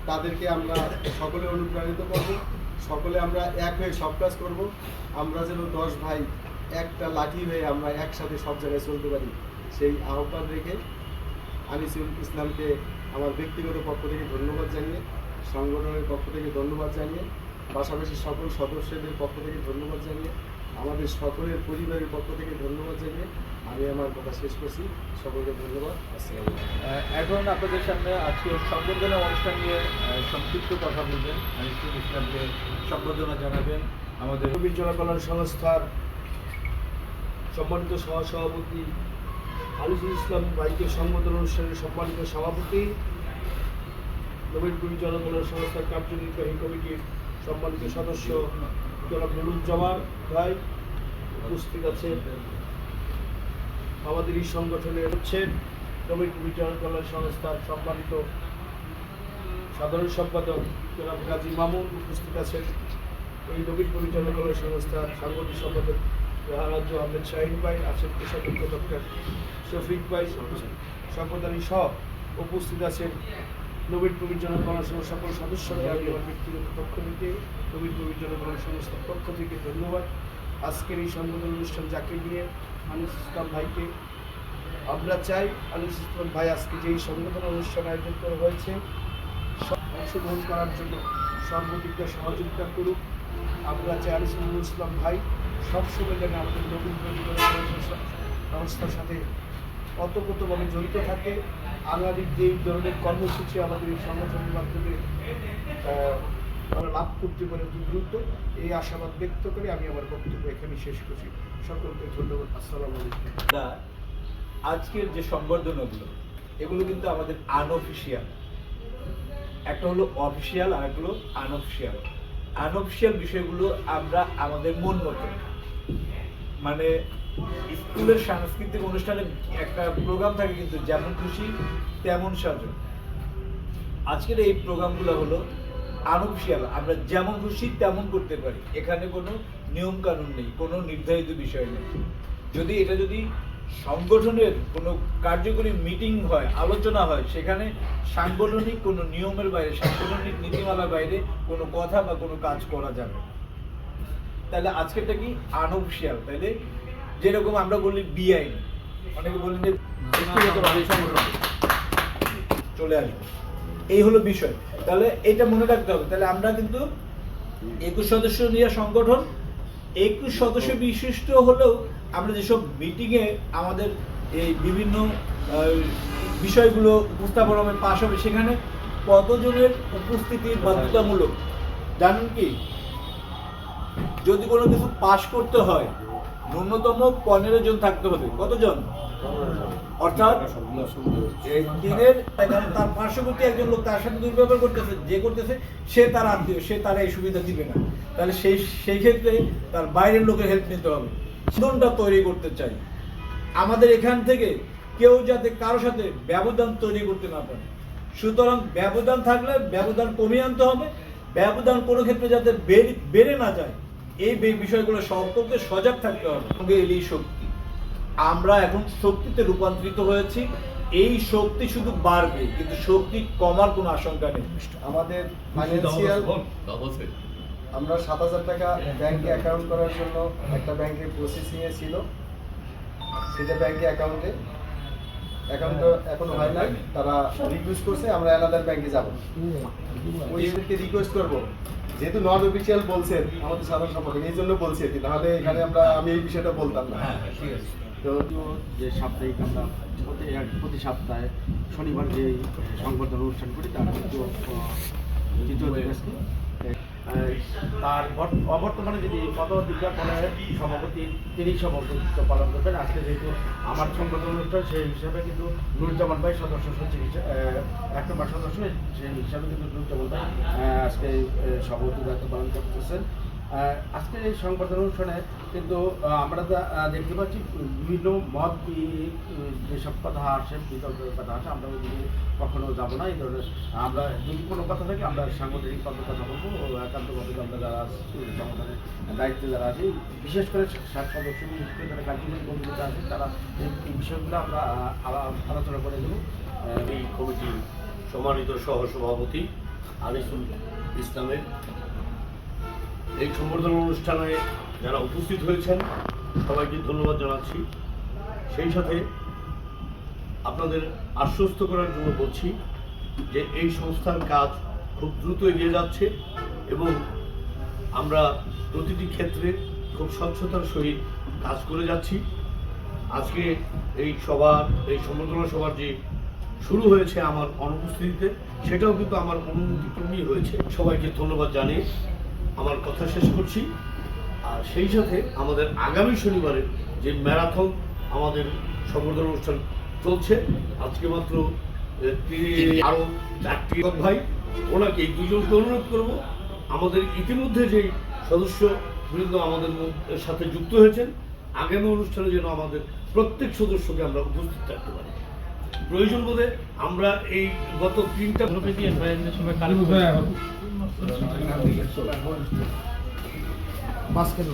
তাদেরকে আমরা সকলে অনুপ্রাণিত করব, সকলে আমরা এক হয়ে সব কাজ করব। আমরা যেন 10 ভাই একটা লাঠি হয়ে আমরা একসাথে সব জায়গায় চলতে পারি, সেই আহ্বান রেখে আনিসুল ইসলামকে আমার ব্যক্তিগত পক্ষ থেকে ধন্যবাদ জানিয়ে, সংগঠনের পক্ষ থেকে ধন্যবাদ জানিয়ে, পাশাপাশি সকল সদস্যদের পক্ষ থেকে ধন্যবাদ জানিয়ে, আমাদের সকলের পরিবারের পক্ষ থেকে ধন্যবাদ জানিয়ে আমি আমার কথা শেষ করছি। সকলকে ধন্যবাদ। আসসালামু আলাইকুম। এখন আপনাদের সামনে আজকে সংবর্ধনা অনুষ্ঠান নিয়ে সংক্ষিপ্ত কথা বলবেন, আনিসুল ইসলামকে সম্বর্ধনা জানাবেন। আমাদের নবীন জনকল্যাণ সংস্থার সম্মানিত সহসভাপতি আনিসুল ইসলাম ভাইকে সম্বোধন অনুষ্ঠানের সম্মানিত সভাপতি, নবীন জনকল্যাণ সংস্থার কার্যনির্বাহী কমিটির সম্মানিত সদস্য জনাব নুরুজ্জামান ভাই উপস্থিত আছেন। আমাদের এই সংগঠনের হচ্ছেন নবীন জনকল্যাণ সংস্থার সম্মানিত সাধারণ সম্পাদক জনাব গাজী মামুন উপস্থিত আছেন। এই নবীন জনকল্যাণ সংস্থার সাংগঠনিক সম্পাদক রাজু আহমেদ শাহিন ভাই আছেন, কোষাধ্যক্ষ ডক্টর শফিক ভাই সম্পাদনী সহ উপস্থিত আছেন। নবীন জনকল্যাণ সংস্থার সকল সদস্যরা আমি আমার ব্যক্তিগত পক্ষ থেকে নবীন জনকল্যাণ সংস্থার পক্ষ থেকে ধন্যবাদ। আজকের এই সম্বোধন অনুষ্ঠান যাকে নিয়ে আনিসুল ইসলাম ভাইকে আমরা চাই, আনিসুল ইসলাম ভাই আজকে যে এই সংবোধন অনুষ্ঠান আয়োজন করা হয়েছে অংশগ্রহণ করার জন্য সর্বদিকটা সহযোগিতা করুক। আমরা চাই আনিসুল ইসলাম ভাই সবসময় যেন আমাদের নবীন সংস্থার সাথে অতপ্রতভাবে জড়িত থাকে। আগামী যে ধরনের কর্মসূচি আমাদের এই সংগঠনের মাধ্যমে আমরা লাভ করতে পারি অতি দ্রুত, এই আশাবাদ ব্যক্ত করে আমি আমার বক্তব্য এখানে শেষ করছি। সকলকে ধন্যবাদ। আসসালামু আলাইকুম। আজকের যে সংবর্ধনাগুলো এগুলো কিন্তু আমাদের আনঅফিসিয়াল, একটা হলো অফিসিয়াল আর একটা হলো আনঅফিসিয়াল। আনঅফিসিয়াল বিষয়গুলো আমরা আমাদের মন মতো, মানে স্কুলের সাংস্কৃতিক অনুষ্ঠানে একটা প্রোগ্রাম থাকে কিন্তু যেমন খুশি তেমন সাজো। আজকের এই প্রোগ্রামগুলো হলো আনঅফিসিয়াল, আমরা যেমন খুশি তেমন করতে পারি, এখানে কোনো নিয়ম কানুন নেই, কোনো নির্ধারিত বিষয় নেই। যদি সংগঠনের কোনো কার্যকরী মিটিং হয়, আলোচনা হয়, সেখানে সাংগঠনিক কোনো নিয়মের বাইরে, সাংগঠনিক নীতিমালার বাইরে কোনো কথা বা কোনো কাজ করা যাবে। তাহলে আজকেরটা কি আনঅফিসিয়াল, তাহলে যেরকম আমরা বলি বিআইন, অনেকে বলি যে ব্যক্তিগতভাবে সংগঠন চলে আসবে, এই হলো বিষয়। তাহলে এটা মনে রাখতে হবে। তাহলে আমরা কিন্তু 21 সদস্য নিয়ে সংগঠন, 21 সদস্য বিশিষ্ট হলেও আমরা যেসব মিটিংয়ে আমাদের এই বিভিন্ন বিষয়গুলো উপস্থাপন হবে, পাশ হবে, সেখানে কতজনের উপস্থিতির বাধ্যতামূলক জানেন কি? যদি কোনো কিছু পাশ করতে হয় ন্যূনতম 15 জন থাকতে হবে। কতজন? অর্থাৎ দিনের তার পার্শ্ববর্তী একজন লোক তার সাথে দুর্ব্যবহার করতেছে, যে করতেছে সে তার আত্মীয়, সে তার এই সুবিধা দিবে না। তাহলে সেই ক্ষেত্রে তার বাইরের লোকের হেল্প নিতে হবে। সিদ্ধান্তটা তৈরি করতে চাই আমাদের এখান থেকে কেউ যাতে কারো সাথে ব্যবধান তৈরি করতে না পারে। সুতরাং ব্যবধান থাকলে ব্যবধান কমিয়ে আনতে হবে, ব্যবধান কোনো ক্ষেত্রে যাতে বেড়ে না যায়, এই বিষয়গুলো সম্পর্কে সজাগ থাকতে হবে। এই শক্তি, আমরা এখন শক্তিতে রূপান্তরিত হয়েছি। এই শক্তি শুধু বাড়বে, কিন্তু শক্তি কমার কোনো আশঙ্কা নেই। আমাদের ফাইন্যান্সিয়াল আমরা 7,000 টাকা ব্যাংকে অ্যাকাউন্ট করার জন্য একটা ব্যাংকে প্রসেসিংয়ে ছিল, সেটা ব্যাংকে অ্যাকাউন্টটা এখনো হয় নাই। তারা রিকোয়েস্ট করছে আমরা অ্যানাদার ব্যাংকে যাব। ওইদেরকে রিকোয়েস্ট করবো, যেহেতু নন অফিসিয়াল বলছেন আমাদের সাধারণ সম্পাদক, এই জন্য বলছি কি, নাহলে এখানে আমি এই বিষয়টা বলতাম না। তো যে সাপ্তাহিক আমরা প্রতি সপ্তাহে শনিবার যে সংবর্ধনা অনুষ্ঠান করি তার তার অবর্তমানে যদি পদবিজ্ঞাপনের সভাপতি তিনি সভাপতিত্ব পালন করবেন। আজকে যেহেতু আমার সংবর্ধনা অনুষ্ঠান, সেই হিসাবে কিন্তু নুরুজ্জামান ভাই সদস্য সচিব 1 নম্বর সদস্য, সেই হিসাবে কিন্তু নুরুজ্জামান ভাই আজকে সভাপতি দায়িত্ব পালন করতেছেন। আজকের এই সংবর্ধনা অনুষ্ঠানে কিন্তু আমরা দেখতে পাচ্ছি বিভিন্ন মত যেসব কথা আসে, বিতর্কের কথা আসে, আমরা ওইদিকে কখনো যাবো না। এই ধরনের আমরা যদি কোনো কথা থাকে আমরা সাংগঠনিক পদে কথা বলবো। একান্তভাবে আমরা যারা সংগঠনের দায়িত্বে যারা আছে, বিশেষ করে 7 সদস্য যারা কার্যকরী কমিটিতে আছে, তারা এই বিষয়গুলো আমরা আলোচনা করে দেবো। এই কমিটির সম্মানিত সহসভাপতি আনিসুল ইসলামের এই সম্বর্ধনা অনুষ্ঠানে যারা উপস্থিত হয়েছেন সবাইকে ধন্যবাদ জানাচ্ছি। সেই সাথে আপনাদের আশ্বস্ত করার জন্য বলছি যে এই সংস্থার কাজ খুব দ্রুত এগিয়ে যাচ্ছে এবং আমরা প্রতিটি ক্ষেত্রে খুব স্বচ্ছতার সহিত কাজ করে যাচ্ছি। আজকে এই সম্বর্ধনা সভার যে শুরু হয়েছে আমার অনুপস্থিতিতে, সেটাও কিন্তু আমার অনুমতিক্রমেই হয়েছে। সবাইকে ধন্যবাদ জানিয়ে আমার কথা শেষ করছি। আর সেই সাথে আমাদের আগামী শনিবারে যে ম্যারাথন আমাদের সম্বর্ধনা অনুষ্ঠান চলছে, আজকে মাত্র আরও 4টি ভাই, ওনাকে এই দুজনকে অনুরোধ করব আমাদের ইতিমধ্যে যেই সদস্যবৃন্দ আমাদের সাথে যুক্ত হয়েছেন, আগামী অনুষ্ঠানে যেন আমাদের প্রত্যেক সদস্যকে আমরা উপস্থিত থাকতে পারি। প্রয়োজন বোধে আমরা এই গত 3টা গ্রুপে দিয়ে মাঝখানে